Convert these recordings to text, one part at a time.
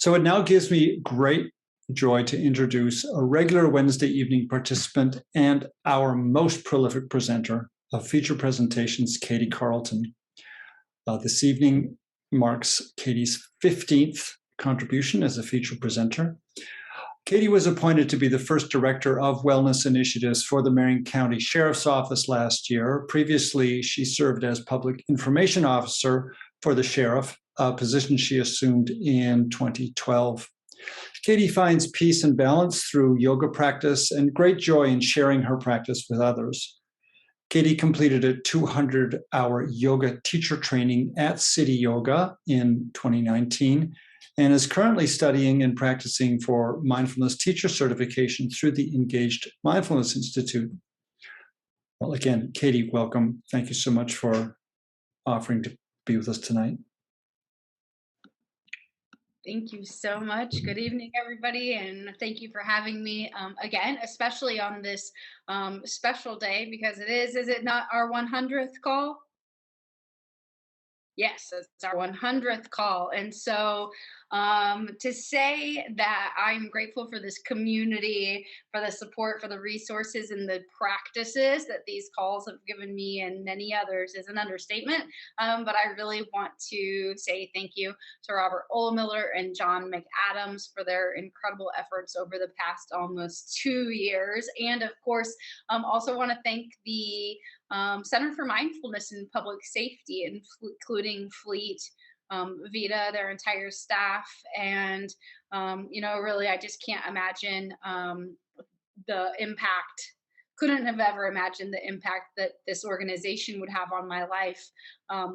So it now gives me great joy to introduce a regular Wednesday evening participant and our most prolific presenter of feature presentations, Katie Carlson. This evening marks Katie's 15th contribution as a feature presenter. Katie was appointed to be the first director of wellness initiatives for the Marion County Sheriff's Office last year. Previously, she served as public information officer for the sheriff, a position she assumed in 2012. Katie finds peace and balance through yoga practice and great joy in sharing her practice with others. Katie completed a 200-hour yoga teacher training at City Yoga in 2019 and is currently studying and practicing for mindfulness teacher certification through the Engaged Mindfulness Institute. Well, again, Katie, welcome. Thank you so much for offering to be with us tonight. Thank you so much. Good evening, everybody, and thank you for having me again, especially on this special day, because is it not our 100th call? Yes, it's our 100th call. And so to say that I'm grateful for this community, for the support, for the resources and the practices that these calls have given me and many others is an understatement. But I really want to say thank you to Robert Olemiller and John McAdams for their incredible efforts over the past almost 2 years. And of course, also want to thank the Center for Mindfulness and Public Safety, including Fleet, Vita, their entire staff, and really, I just can't imagine the impact. Couldn't have ever imagined the impact that this organization would have on my life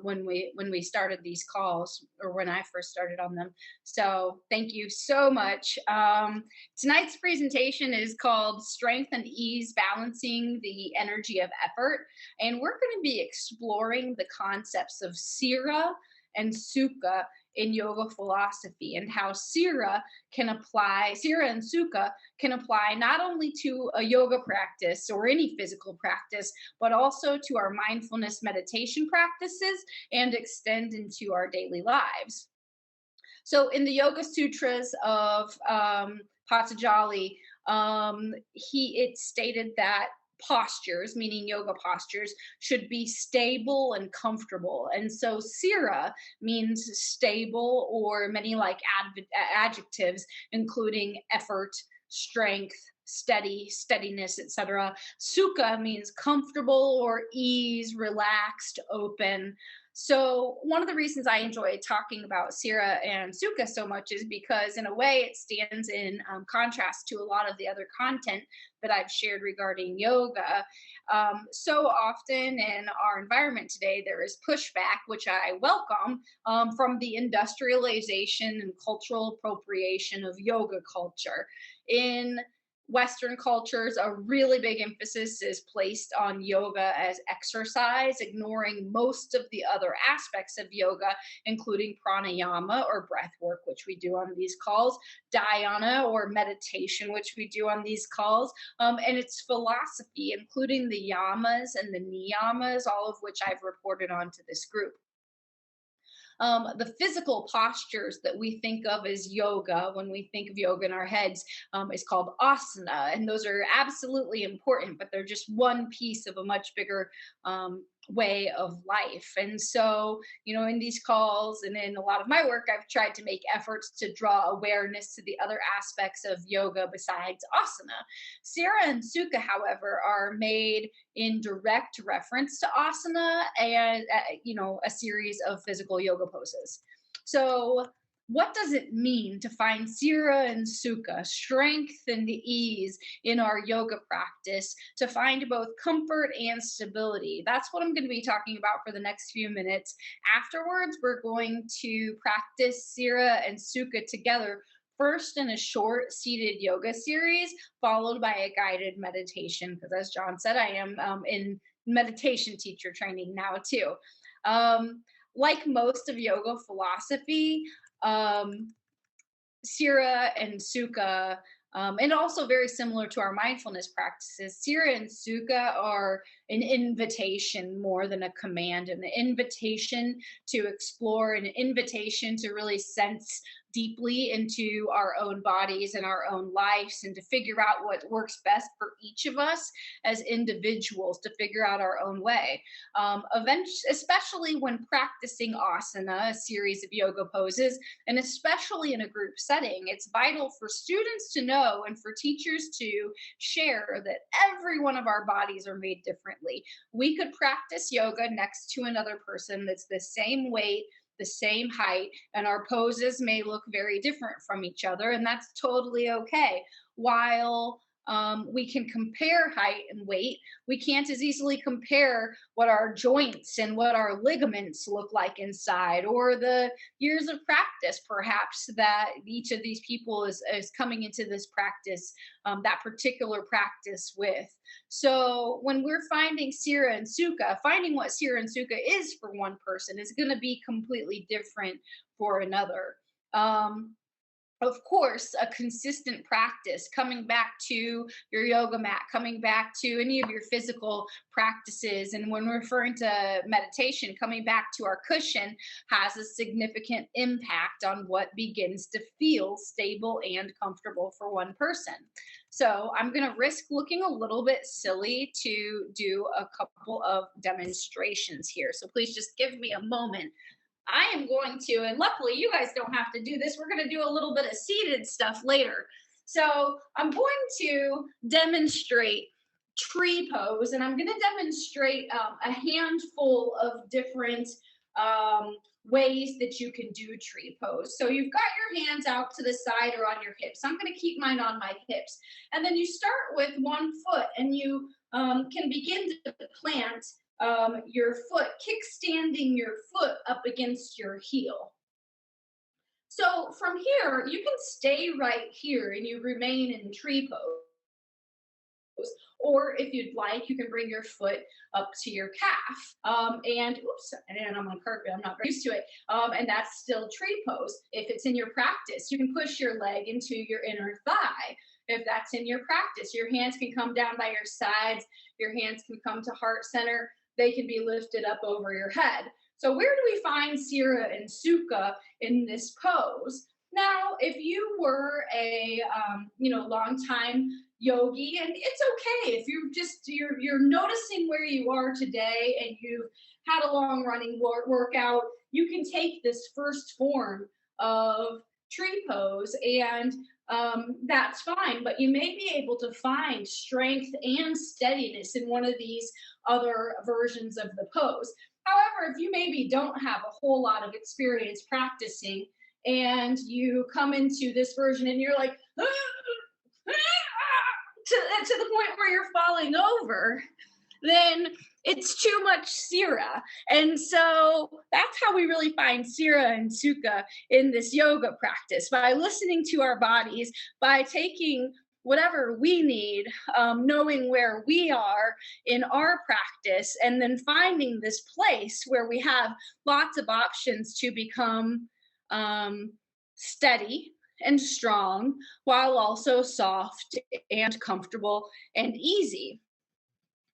when we started these calls, or when I first started on them. So thank you so much. Tonight's presentation is called Strength and Ease, Balancing the Energy of Effort. And we're going to be exploring the concepts of Sira and Sukha in yoga philosophy, and how Sira and Sukha can apply not only to a yoga practice or any physical practice, but also to our mindfulness meditation practices and extend into our daily lives. So in the Yoga Sutras of Patanjali, it stated that postures, meaning yoga postures, should be stable and comfortable. And so Sira means stable, or many like adjectives, including effort, strength, steady, steadiness, etc. Sukha means comfortable or ease, relaxed, open. So one of the reasons I enjoy talking about Sira and Sukha so much is because, in a way, it stands in contrast to a lot of the other content that I've shared regarding yoga. So often in our environment today, there is pushback, which I welcome, from the industrialization and cultural appropriation of yoga culture. In Western cultures, a really big emphasis is placed on yoga as exercise, ignoring most of the other aspects of yoga, including pranayama, or breath work, which we do on these calls, dhyana, or meditation, which we do on these calls, and its philosophy, including the yamas and the niyamas, all of which I've reported on to this group. The physical postures that we think of as yoga, when we think of yoga in our heads, is called asana. And those are absolutely important, but they're just one piece of a much bigger way of life. And so, in these calls and in a lot of my work, I've tried to make efforts to draw awareness to the other aspects of yoga besides asana. Sira and Sukha, however, are made in direct reference to asana and, a series of physical yoga poses. So what does it mean to find Sira and Sukha, strength and ease, in our yoga practice, to find both comfort and stability? That's what I'm going to be talking about for the next few minutes. Afterwards, we're going to practice Sira and Sukha together, first in a short seated yoga series, followed by a guided meditation, because as John said, I am in meditation teacher training now too. Like most of yoga philosophy, Sira and Sukha, and also very similar to our mindfulness practices, Sira and Sukha are an invitation more than a command, an invitation to explore, an invitation to really sense deeply into our own bodies and our own lives, and to figure out what works best for each of us as individuals, to figure out our own way. Especially when practicing asana, a series of yoga poses, and especially in a group setting, it's vital for students to know and for teachers to share that every one of our bodies are made differently. We could practice yoga next to another person that's the same weight, the same height, and our poses may look very different from each other, and that's totally okay. While we can compare height and weight, we can't as easily compare what our joints and what our ligaments look like inside, or the years of practice perhaps that each of these people is coming into this practice, that particular practice with. So when we're finding Sira and Sukha, finding what Sira and Sukha is for one person is going to be completely different for another. Of course, a consistent practice, coming back to your yoga mat, coming back to any of your physical practices. And when we're referring to meditation, coming back to our cushion has a significant impact on what begins to feel stable and comfortable for one person. So I'm going to risk looking a little bit silly to do a couple of demonstrations here. So please just give me a moment. I am going to, and luckily you guys don't have to do this. We're going to do a little bit of seated stuff later. So I'm going to demonstrate tree pose, and I'm going to demonstrate a handful of different ways that you can do tree pose. So you've got your hands out to the side or on your hips. I'm going to keep mine on my hips. And then you start with one foot, and you can begin to plant your foot, kickstanding your foot up against your heel. So from here, you can stay right here and you remain in tree pose. Or if you'd like, you can bring your foot up to your calf. And oops, and I'm on carpet, I'm not very used to it. And that's still tree pose. If it's in your practice, you can push your leg into your inner thigh. If that's in your practice, your hands can come down by your sides. Your hands can come to heart center. They can be lifted up over your head. So where do we find Sira and Sukha in this pose? Now, if you were a long time yogi, and it's okay if you're noticing where you are today and you've had a long running workout, you can take this first form of tree pose, and that's fine, but you may be able to find strength and steadiness in one of these other versions of the pose. However, if you maybe don't have a whole lot of experience practicing and you come into this version and you're like, to the point where you're falling over, then it's too much Sira. And so that's how we really find Sira and Sukha in this yoga practice, by listening to our bodies, by taking whatever we need, knowing where we are in our practice, and then finding this place where we have lots of options to become steady and strong, while also soft and comfortable and easy.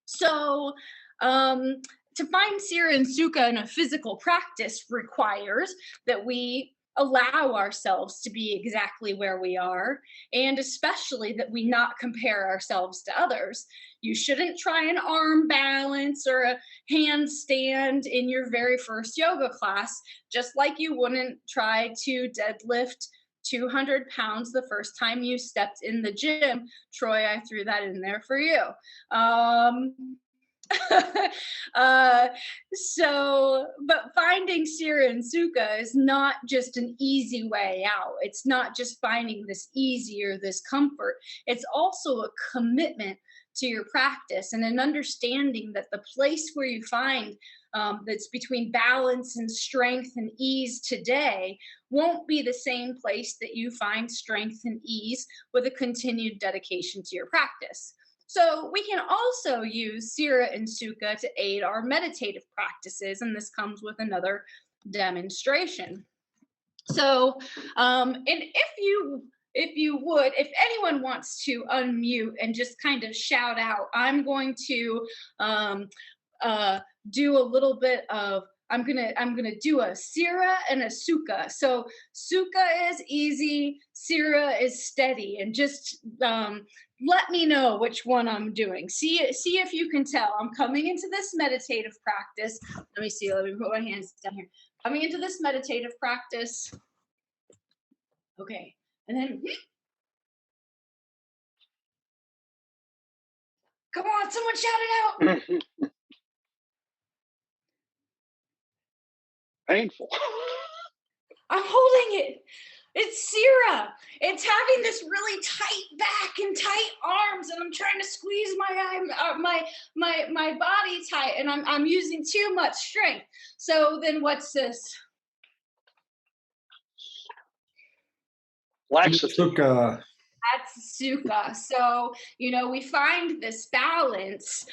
So to find Sira and Sukha in a physical practice requires that we allow ourselves to be exactly where we are, and especially that we not compare ourselves to others. You shouldn't try an arm balance or a handstand in your very first yoga class, just like you wouldn't try to deadlift 200 pounds the first time you stepped in the gym. Troy, I threw that in there for you. But finding Sira and Sukha is not just an easy way out. It's not just finding this easy or this comfort. It's also a commitment to your practice, and an understanding that the place where you find that's between balance and strength and ease today won't be the same place that you find strength and ease with a continued dedication to your practice. So we can also use Sira and Sukha to aid our meditative practices, and this comes with another demonstration. So, and if you if you would, if anyone wants to unmute and just kind of shout out, I'm going to um, uh, do a little bit of. I'm gonna do a sira and a suka. So suka is easy, sira is steady, and just let me know which one I'm doing. See if you can tell. I'm coming into this meditative practice. Let me see. Let me put my hands down here. Coming into this meditative practice. Okay, and then come on, someone shout it out. Painful. I'm holding it. It's Sierra. It's having this really tight back and tight arms, and I'm trying to squeeze my body tight, and I'm using too much strength. So then, what's this? Laxative. That's Suka. So, we find this balance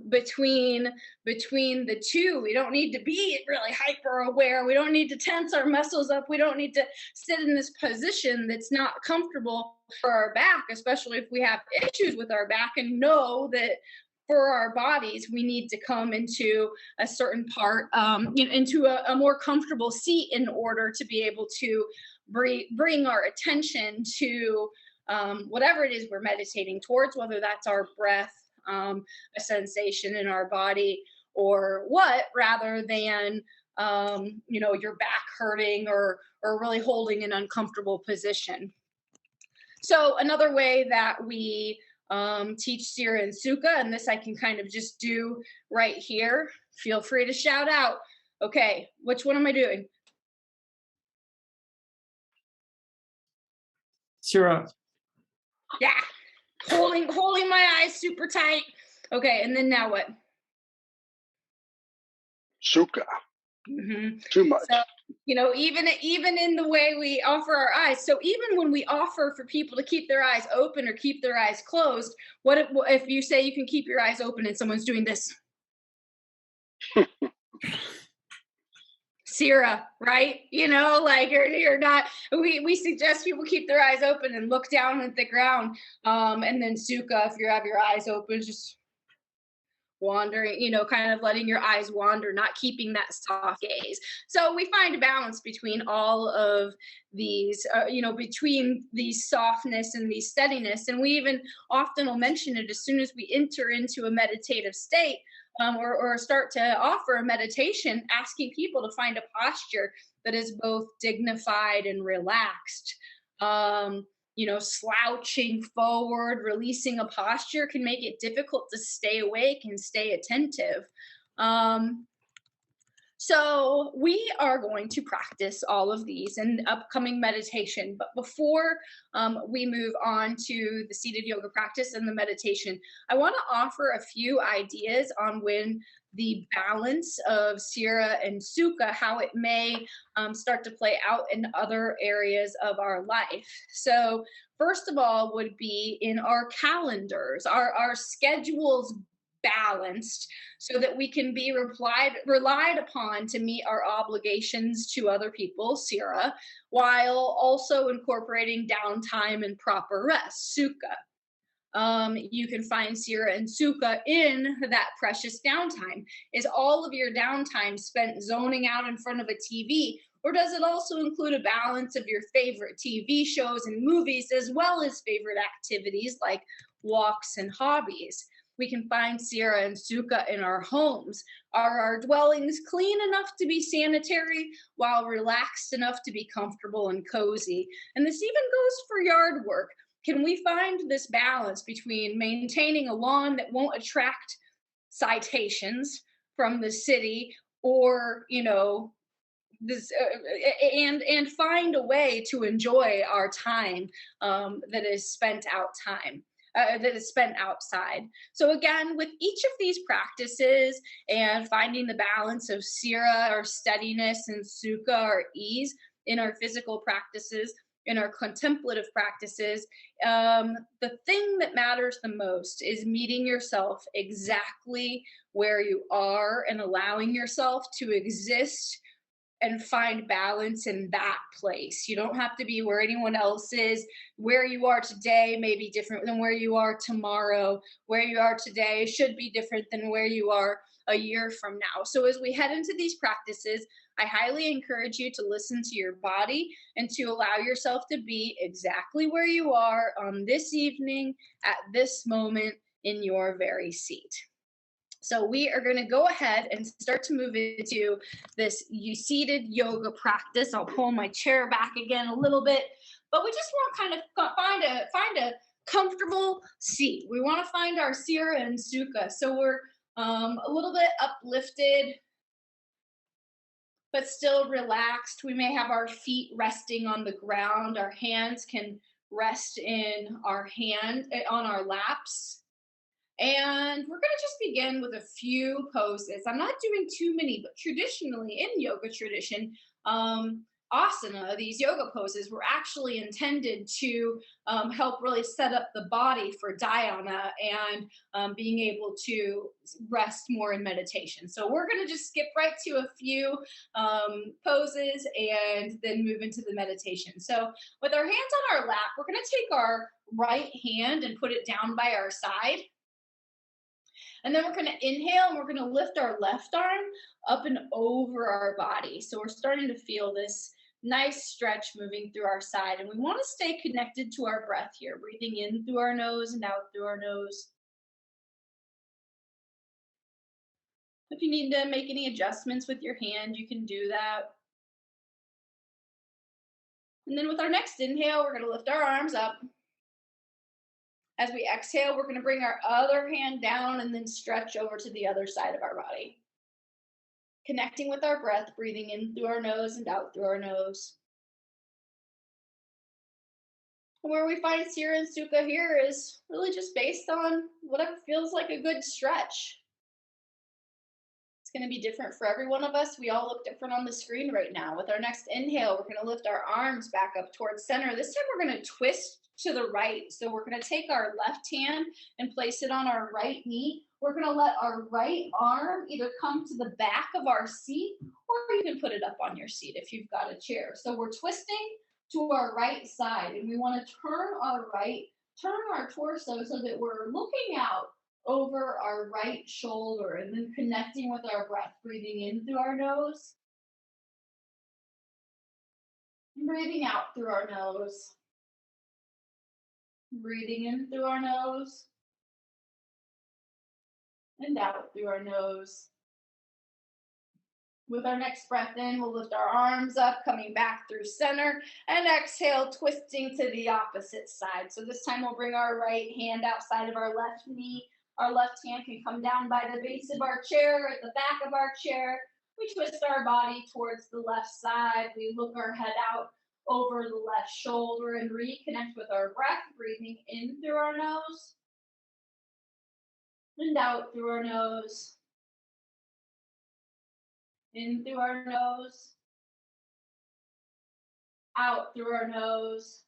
between the two. We don't need to be really hyper aware. We don't need to tense our muscles up. We don't need to sit in this position that's not comfortable for our back, especially if we have issues with our back, and know that for our bodies, we need to come into a certain part, into a more comfortable seat in order to be able to bring our attention to whatever it is we're meditating towards, whether that's our breath, a sensation in our body, or what, rather than your back hurting or really holding an uncomfortable position. So another way that we teach Sira and Sukha, and this I can kind of just do right here. Feel free to shout out. Okay, which one am I doing? Sira. Yeah, holding my eyes super tight. Okay, and then now what? Sukha. Mm-hmm. Too much. So, even in the way we offer our eyes. So even when we offer for people to keep their eyes open or keep their eyes closed, what if you say you can keep your eyes open and someone's doing this? Sira, right? Like you're not. We suggest people keep their eyes open and look down at the ground. And then Sukha, if you have your eyes open, just wandering, kind of letting your eyes wander, not keeping that soft gaze. So we find a balance between all of these, between these softness and these steadiness. And we even often will mention it as soon as we enter into a meditative state, or start to offer a meditation, asking people to find a posture that is both dignified and relaxed. Slouching forward, releasing a posture can make it difficult to stay awake and stay attentive. So we are going to practice all of these in upcoming meditation. But before we move on to the seated yoga practice and the meditation, I want to offer a few ideas on when the balance of Sira and Sukha, how it may start to play out in other areas of our life. So first of all would be in our calendars, our schedules balanced so that we can be relied upon to meet our obligations to other people, Sira, while also incorporating downtime and proper rest, Sukha. You can find Sira and Sukha in that precious downtime. Is all of your downtime spent zoning out in front of a TV, or does it also include a balance of your favorite TV shows and movies, as well as favorite activities like walks and hobbies? We can find Sira and Sukha in our homes. Are our dwellings clean enough to be sanitary while relaxed enough to be comfortable and cozy? And this even goes for yard work. Can we find this balance between maintaining a lawn that won't attract citations from the city, or this and find a way to enjoy our time that is spent outside. So again, with each of these practices and finding the balance of Sira or steadiness and Sukha or ease in our physical practices, in our contemplative practices, the thing that matters the most is meeting yourself exactly where you are and allowing yourself to exist and find balance in that place. You don't have to be where anyone else is. Where you are today may be different than where you are tomorrow. Where you are today should be different than where you are a year from now. So, as we head into these practices, I highly encourage you to listen to your body and to allow yourself to be exactly where you are on this evening at this moment in your very seat. So we are going to go ahead and start to move into this seated yoga practice. I'll pull my chair back again a little bit, but we just want to kind of find a comfortable seat. We want to find our Sira and Sukha. So we're a little bit uplifted, but still relaxed. We may have our feet resting on the ground. Our hands can rest in our on our laps. And we're going to just begin with a few poses. I'm not doing too many, but traditionally in yoga tradition, asana, these yoga poses were actually intended to help really set up the body for dhyana and being able to rest more in meditation. So we're going to just skip right to a few poses and then move into the meditation. So with our hands on our lap, we're going to take our right hand and put it down by our side. And then we're going to inhale and we're going to lift our left arm up and over our body. So we're starting to feel this nice stretch moving through our side. And we want to stay connected to our breath here, breathing in through our nose and out through our nose. If you need to make any adjustments with your hand, you can do that. And then with our next inhale, we're going to lift our arms up. As we exhale, we're going to bring our other hand down and then stretch over to the other side of our body. Connecting with our breath, breathing in through our nose and out through our nose. And where we find Sira and Sukha here is really just based on whatever feels like a good stretch. It's going to be different for every one of us. We all look different on the screen right now. With our next inhale, we're going to lift our arms back up towards center. This time we're going to twist to the right. So we're going to take our left hand and place it on our right knee. We're going to let our right arm either come to the back of our seat or you can put it up on your seat if you've got a chair. So we're twisting to our right side and we want to turn our torso so that we're looking out over our right shoulder and then connecting with our breath, breathing in through our nose, breathing out through our nose. Breathing in through our nose and out through our nose. With our next breath in, we'll lift our arms up, coming back through center, and exhale, twisting to the opposite side. So this time we'll bring our right hand outside of our left knee. Our left hand can come down by the base of our chair, at the back of our chair. We twist our body towards the left side. We look our head out over the left shoulder and reconnect with our breath, breathing in through our nose and out through our nose. In through our nose, out through our nose.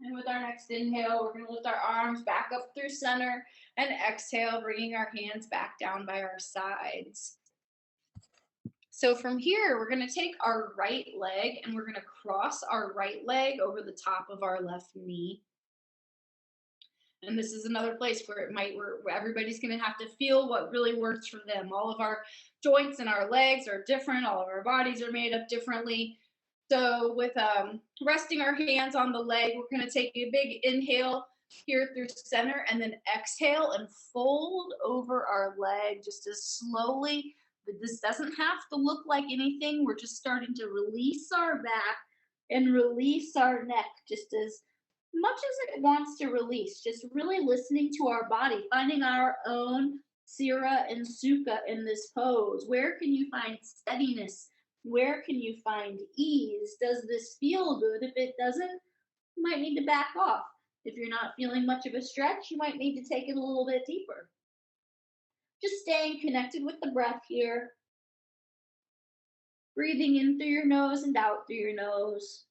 And with our next inhale, we're going to lift our arms back up through center and exhale, bringing our hands back down by our sides. So from here, we're going to take our right leg and we're going to cross our right leg over the top of our left knee. And this is another place where where everybody's going to have to feel what really works for them. All of our joints and our legs are different. All of our bodies are made up differently. So with resting our hands on the leg, we're going to take a big inhale here through center and then exhale and fold over our leg just as slowly. But this doesn't have to look like anything. We're just starting to release our back and release our neck just as much as it wants to release. Just really listening to our body, finding our own Sira and Sukha in this pose. Where can you find steadiness? Where can you find ease? Does this feel good? If it doesn't, you might need to back off. If you're not feeling much of a stretch, you might need to take it a little bit deeper. Just staying connected with the breath here. Breathing in through your nose and out through your nose.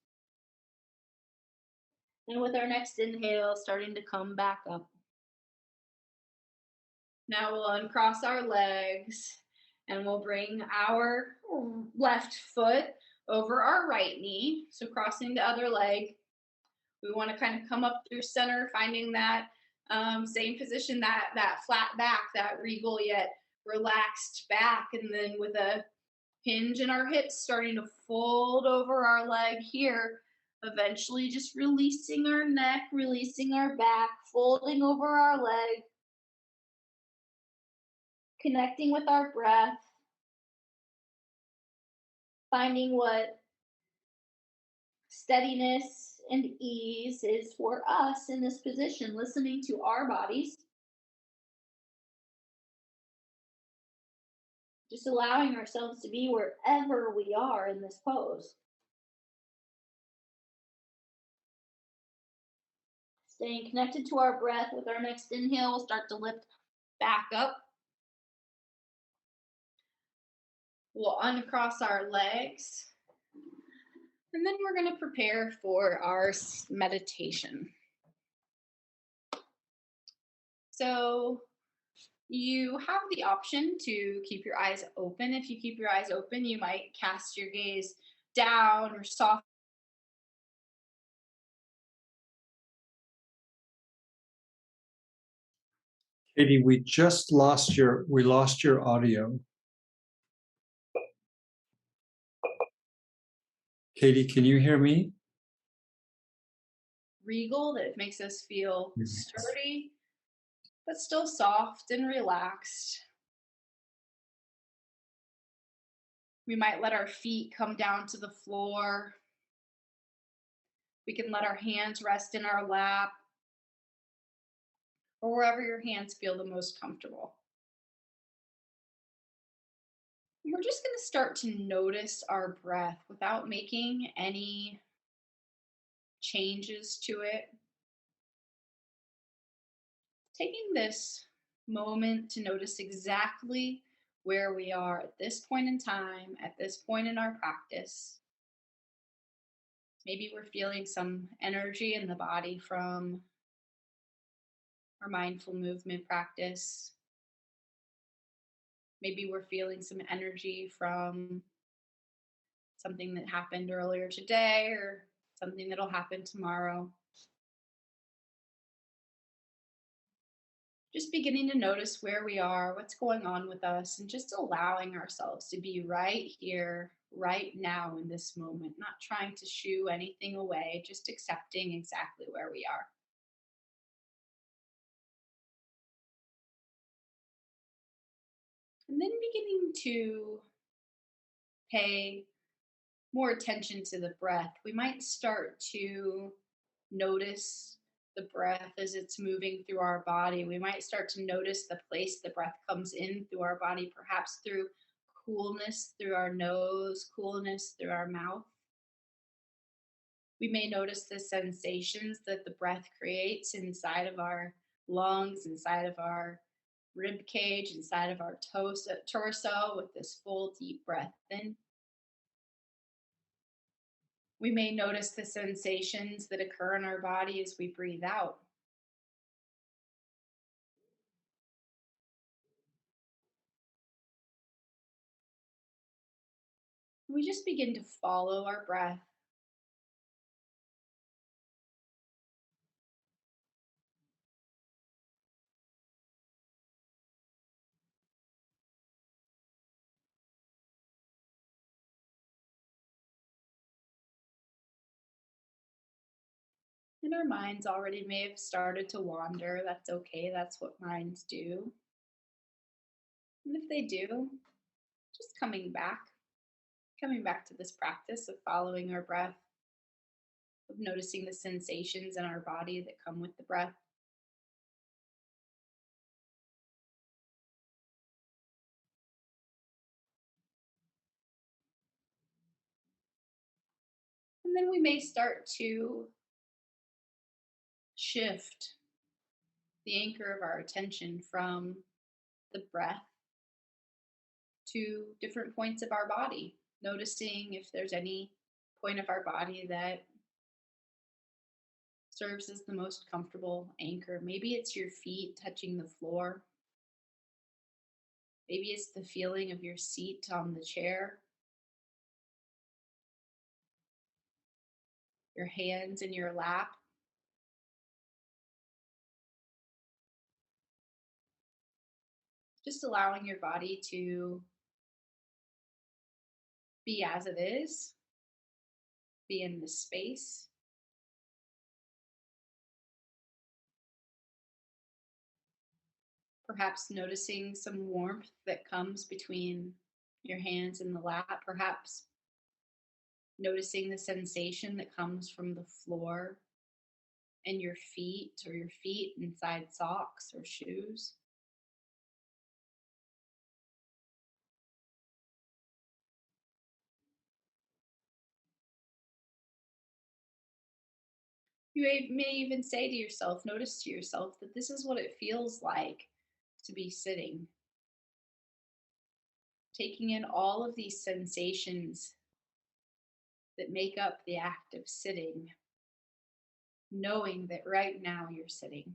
And with our next inhale, starting to come back up. Now we'll uncross our legs And we'll bring our left foot over our right knee. So crossing the other leg. We want to kind of come up through center, finding that same position, that flat back, that regal yet relaxed back. And then with a hinge in our hips, starting to fold over our leg here. Eventually, just releasing our neck, releasing our back, folding over our leg, connecting with our breath, finding what steadiness and ease is for us in this position, listening to our bodies, just allowing ourselves to be wherever we are in this pose. Staying connected to our breath with our next inhale, we'll start to lift back up. We'll uncross our legs. And then we're going to prepare for our meditation. So you have the option to keep your eyes open. If you keep your eyes open, you might cast your gaze down or soft. Katie, we lost your audio. Katie, can you hear me? Regal that makes us feel sturdy, but still soft and relaxed. We might let our feet come down to the floor. We can let our hands rest in our lap or wherever your hands feel the most comfortable. And we're just going to start to notice our breath without making any changes to it. Taking this moment to notice exactly where we are at this point in time, at this point in our practice. Maybe we're feeling some energy in the body from our mindful movement practice. Maybe we're feeling some energy from something that happened earlier today or something that'll happen tomorrow. Just beginning to notice where we are, what's going on with us, and just allowing ourselves to be right here, right now in this moment, not trying to shoo anything away, just accepting exactly where we are. And then beginning to pay more attention to the breath. We might start to notice the breath as it's moving through our body. We might start to notice the place the breath comes in through our body, perhaps through coolness through our nose, coolness through our mouth. We may notice the sensations that the breath creates inside of our lungs, inside of our rib cage, inside of our torso with this full deep breath in. We may notice the sensations that occur in our body as we breathe out. We just begin to follow our breath. And our minds already may have started to wander. That's okay. That's what minds do. And if they do, just coming back to this practice of following our breath, of noticing the sensations in our body that come with the breath. And then we may start to shift the anchor of our attention from the breath to different points of our body, noticing if there's any point of our body that serves as the most comfortable anchor. Maybe it's your feet touching the floor. Maybe it's the feeling of your seat on the chair, your hands in your lap. Just allowing your body to be as it is, be in this space. Perhaps noticing some warmth that comes between your hands in the lap. Perhaps noticing the sensation that comes from the floor and your feet, or your feet inside socks or shoes. You may even say to yourself, notice to yourself that this is what it feels like to be sitting, taking in all of these sensations that make up the act of sitting, knowing that right now you're sitting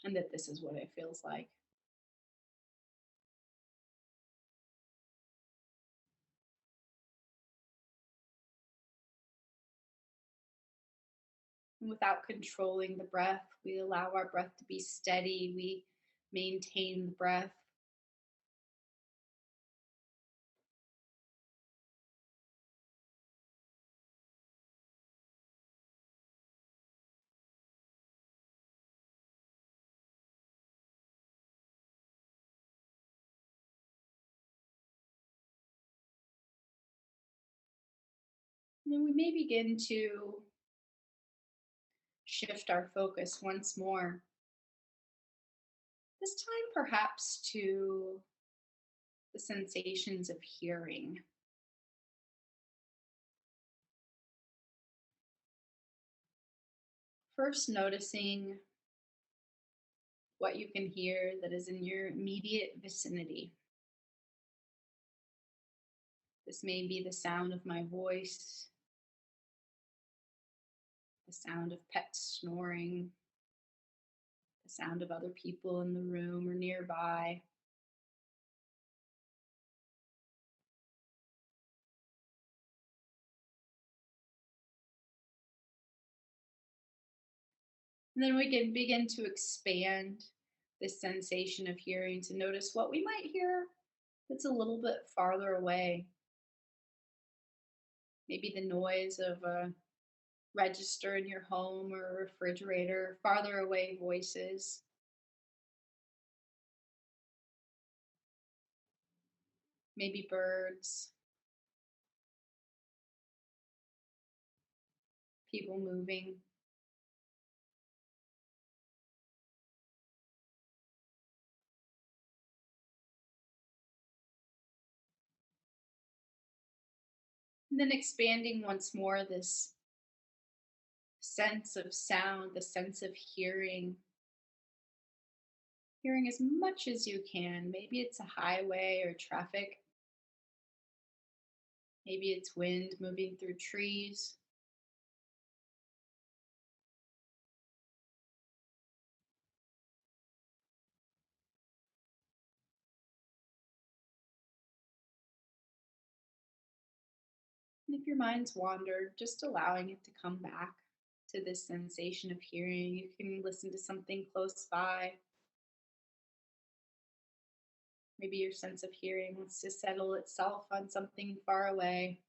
and that this is what it feels like. And without controlling the breath, we allow our breath to be steady. We maintain the breath. And then we may begin to shift our focus once more, this time perhaps to the sensations of hearing. First, noticing what you can hear that is in your immediate vicinity. This may be the sound of my voice, the sound of pets snoring, the sound of other people in the room or nearby. And then we can begin to expand this sensation of hearing to notice what we might hear that's a little bit farther away. Maybe the noise of a register in your home or a refrigerator, farther away voices, maybe birds, people moving. And then expanding once more this sense of sound, the sense of hearing. Hearing as much as you can. Maybe it's a highway or traffic. Maybe it's wind moving through trees. And if your mind's wandered, just allowing it to come back to this sensation of hearing. You can listen to something close by. Maybe your sense of hearing wants to settle itself on something far away.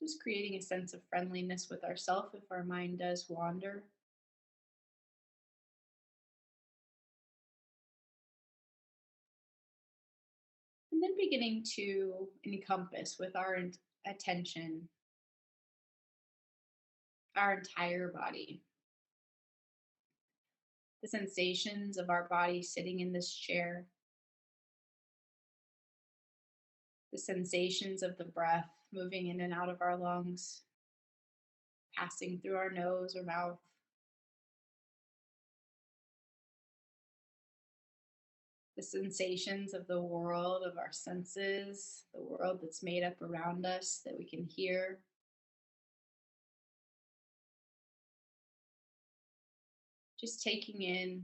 Just creating a sense of friendliness with ourselves if our mind does wander. And then beginning to encompass with our attention our entire body. The sensations of our body sitting in this chair, the sensations of the breath moving in and out of our lungs, passing through our nose or mouth, the sensations of the world, of our senses, the world that's made up around us that we can hear. just taking in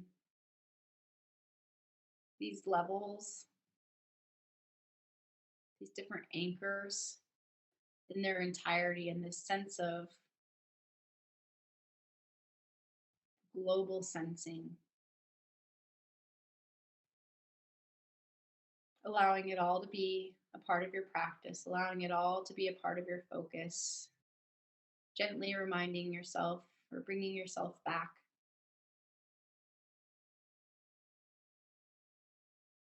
these levels, these different anchors in their entirety, and this sense of global sensing, allowing it all to be a part of your practice, allowing it all to be a part of your focus, gently reminding yourself or bringing yourself back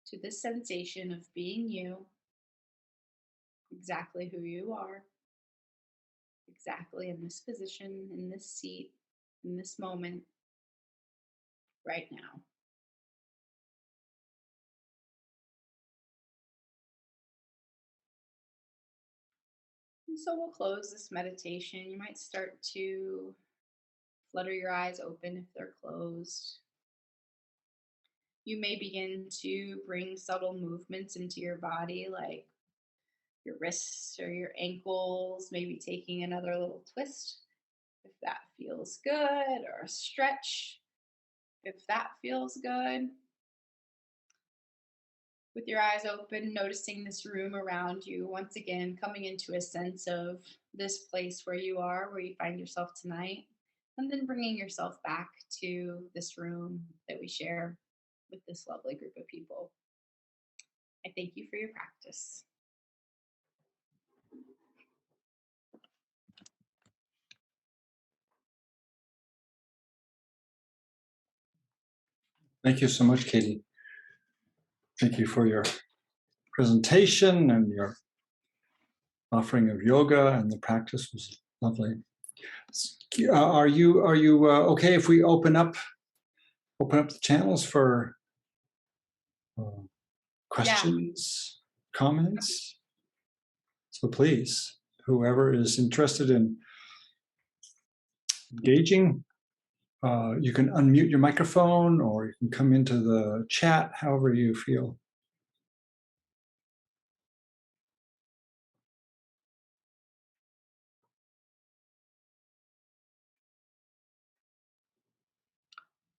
to this sensation of being you, exactly who you are, exactly in this position, in this seat, in this moment, right now. And so we'll close this meditation. You might start to flutter your eyes open if they're closed. You may begin to bring subtle movements into your body, like your wrists or your ankles, maybe taking another little twist if that feels good, or a stretch if that feels good. With your eyes open, noticing this room around you, once again, coming into a sense of this place where you are, where you find yourself tonight, and then bringing yourself back to this room that we share with this lovely group of people. I thank you for your practice. Thank you so much, Katie. Thank you for your presentation and your offering of yoga, and the practice was lovely. Are you okay if we open up the channels for uh, Yeah. questions, comments? So please, whoever is interested in engaging, you can unmute your microphone or you can come into the chat, however you feel.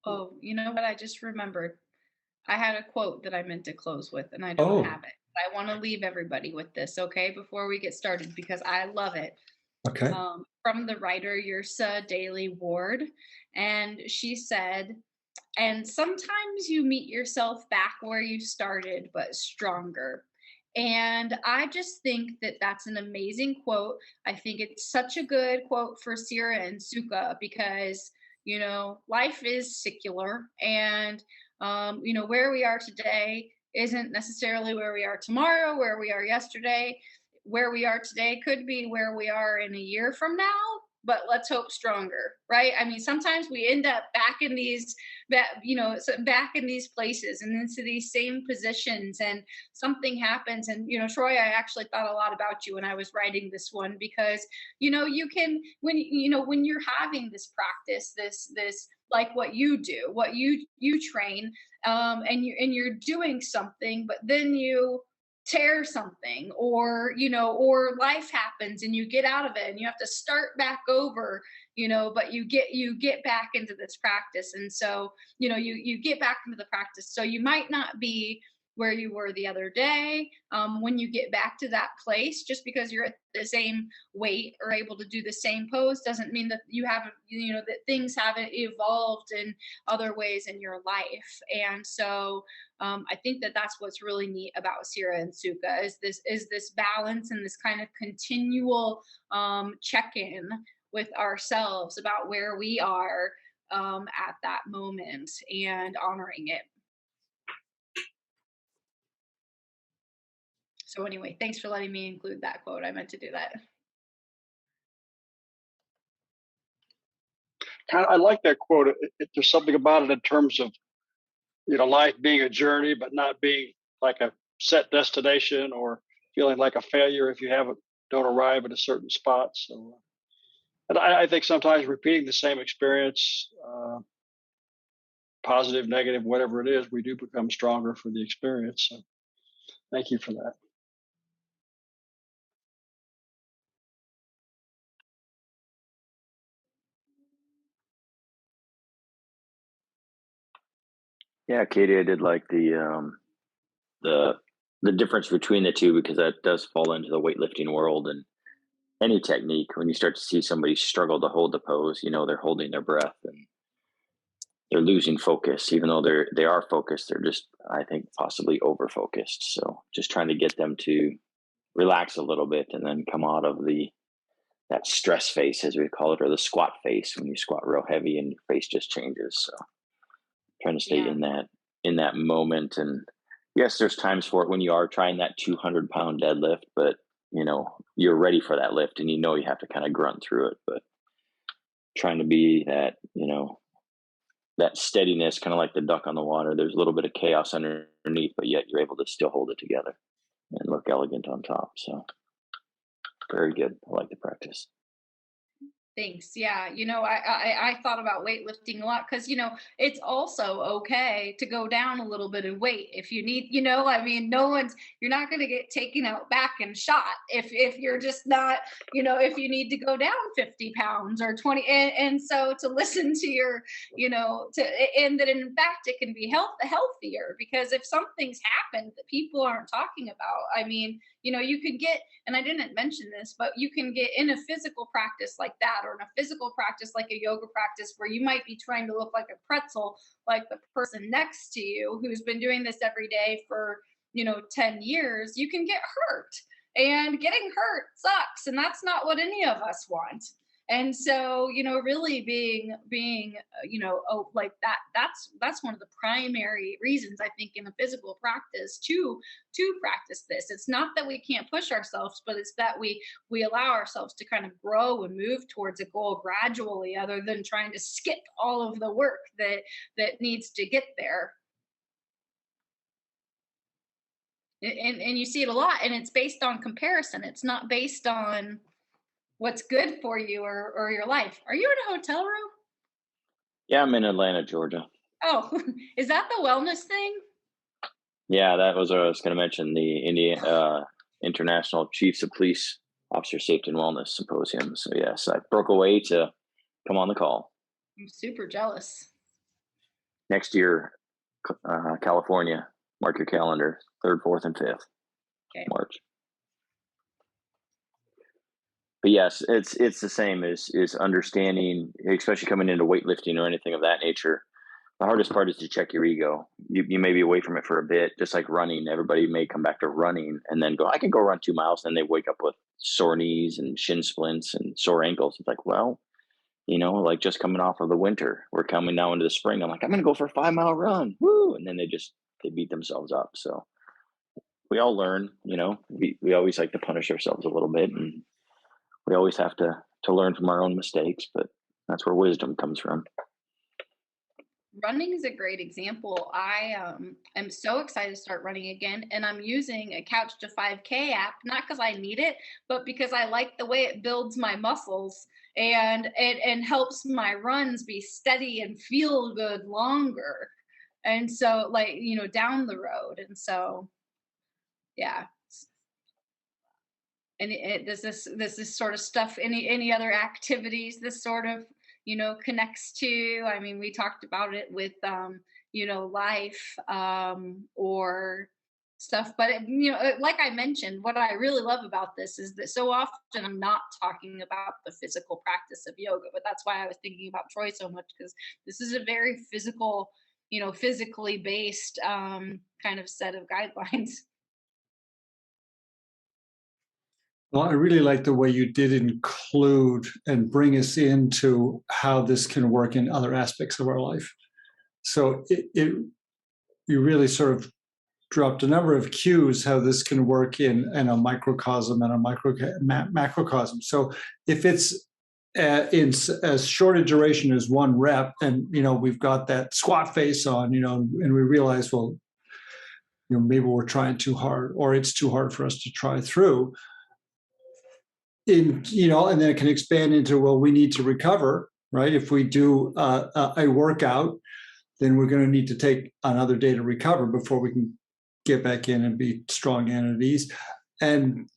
Oh, you know what? I just remembered. I had a quote that I meant to close with, and I don't Oh, have it. I want to leave everybody with this, okay, before we get started, because I love it. okay. From the writer Yersa Daly Ward. And she said, and sometimes you meet yourself back where you started, but stronger. And I just think that that's an amazing quote. I think it's such a good quote for Sira and Sukha because, life is secular. And, where we are today isn't necessarily where we are tomorrow, where we are yesterday. Where we are today could be where we are in a year from now, but let's hope stronger, right? I mean, sometimes we end up back in these places and into these same positions, and something happens. And Troy, I actually thought a lot about you when I was writing this one, because you can, when you're having this practice, this like what you do, what you train, and you're doing something, but then you tear something, or life happens and you get out of it and you have to start back over, but you get back into this practice. And so you get back into the practice, so you might not be where you were the other day. When you get back to that place, just because you're at the same weight or able to do the same pose doesn't mean that you haven't, that things haven't evolved in other ways in your life. And so I think that that's what's really neat about Sira and Sukha, is this balance and this kind of continual check-in with ourselves about where we are at that moment, and honoring it. So anyway, thanks for letting me include that quote. I meant to do that. I like that quote. There's something about it in terms of life being a journey, but not being like a set destination or feeling like a failure if you don't arrive at a certain spot. So, and I think sometimes repeating the same experience, positive, negative, whatever it is, we do become stronger for the experience. So, thank you for that. Yeah, Katie, I did like the the difference between the two, because that does fall into the weightlifting world. And any technique, when you start to see somebody struggle to hold the pose, they're holding their breath and they're losing focus. Even though they are focused, they're just, I think, possibly over focused. So just trying to get them to relax a little bit and then come out of that stress face, as we call it, or the squat face, when you squat real heavy and your face just changes. So trying to stay Yeah. in that moment. And yes, there's times for it when you are trying that 200-pound deadlift, but you're ready for that lift and you have to kind of grunt through it. But trying to be that, that steadiness, kind of like the duck on the water. There's a little bit of chaos underneath, but yet you're able to still hold it together and look elegant on top. So very good. I like the practice. Thanks. Yeah. I thought about weightlifting a lot because, it's also okay to go down a little bit in weight if you need, you're not going to get taken out back and shot if you're just not, if you need to go down 50 pounds or 20. And so to listen to your, and that in fact, it can be healthier, because if something's happened that people aren't talking about, you can get, and I didn't mention this, but you can get in a physical practice like that, or in a physical practice like a yoga practice, where you might be trying to look like a pretzel, like the person next to you who's been doing this every day for, 10 years, you can get hurt. And getting hurt sucks. And that's not what any of us want. And so, really being, like that's one of the primary reasons, I think, in a physical practice to practice this. It's not that we can't push ourselves, but it's that we allow ourselves to kind of grow and move towards a goal gradually, other than trying to skip all of the work that needs to get there. And you see it a lot, and it's based on comparison. It's not based on what's good for you or your life. Are you in a hotel room? Yeah, I'm in Atlanta, Georgia. Oh, is that the wellness thing? Yeah, that was what I was going to mention, the International Chiefs of Police Officer Safety and Wellness Symposium. So yes, I broke away to come on the call. I'm super jealous. Next year, California, mark your calendar, 3rd, 4th, and 5th March. But yes, it's the same as understanding, especially coming into weightlifting or anything of that nature. The hardest part is to check your ego. You may be away from it for a bit, just like running. Everybody may come back to running and then go, I can go run 2 miles. And then they wake up with sore knees and shin splints and sore ankles. It's like, well, like just coming off of the winter, we're coming now into the spring. I'm like, I'm going to go for a 5-mile run. Woo. And then they beat themselves up. So we all learn, we always like to punish ourselves a little bit, and we always have to learn from our own mistakes, but that's where wisdom comes from. Running is a great example. I am so excited to start running again, and I'm using a Couch to 5K app, not because I need it, but because I like the way it builds my muscles and helps my runs be steady and feel good longer. And so, down the road. And so, yeah. And does this sort of stuff, any other activities this sort of connects to? I mean, we talked about it with life, or stuff, but like I mentioned, what I really love about this is that so often I'm not talking about the physical practice of yoga, but that's why I was thinking about Troy so much, because this is a very physical, physically based kind of set of guidelines. Well, I really like the way you did include and bring us into how this can work in other aspects of our life. So you really sort of dropped a number of cues how this can work in a microcosm and a macrocosm. So if it's in as short a duration as 1 rep, and we've got that squat face on, and we realize, well, maybe we're trying too hard, or it's too hard for us to try through. And then it can expand into, well, we need to recover, right? If we do a workout, then we're going to need to take another day to recover before we can get back in and be strong and at ease. And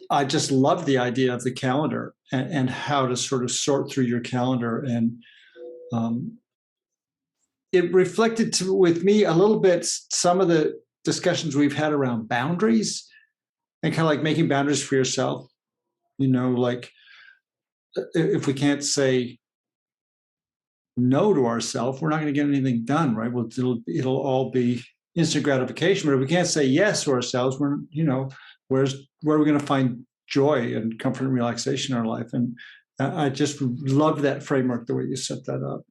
I just love the idea of the calendar and how to sort of sort through your calendar. And it reflected with me a little bit some of the discussions we've had around boundaries and kind of like making boundaries for yourself. Like if we can't say no to ourselves, we're not going to get anything done, right? Well, it'll all be instant gratification. But if we can't say yes to ourselves, where are we going to find joy and comfort and relaxation in our life? And I just love that framework, the way you set that up.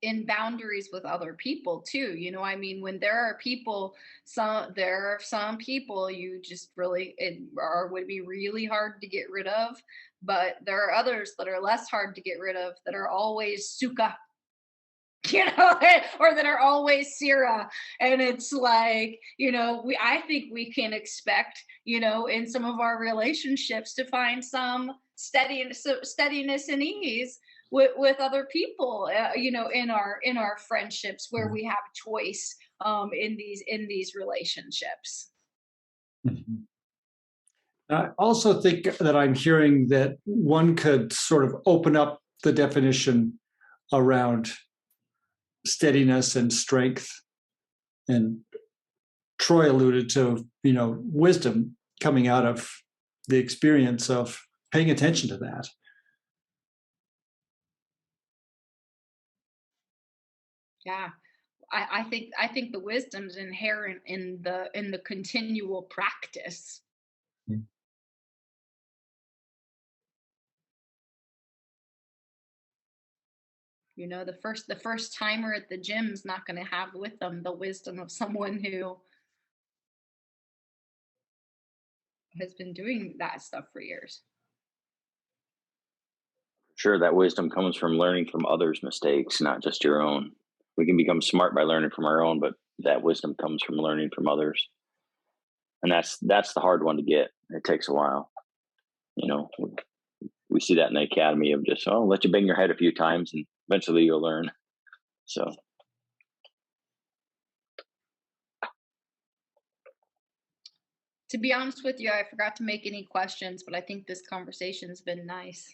In boundaries with other people too, I mean, when there are people, there are some people you just really would be really hard to get rid of, but there are others that are less hard to get rid of, that are always suka, or that are always Sira. And it's like, I think we can expect, in some of our relationships to find some steadiness and ease with other people, in our friendships, where we have choice, in these relationships. Mhm. I also think that I'm hearing that one could sort of open up the definition around steadiness and strength. And Troy alluded to, wisdom coming out of the experience of paying attention to that. Yeah. I think the wisdom's inherent in the continual practice. Mm. The first timer at the gym's not going to have with them the wisdom of someone who has been doing that stuff for years. Sure, that wisdom comes from learning from others' mistakes, not just your own. We can become smart by learning from our own, but that wisdom comes from learning from others. And that's the hard one to get. It takes a while. We see that in the academy of just, let you bang your head a few times and eventually you'll learn. So To be honest with you, I forgot to make any questions, but I think this conversation's been nice.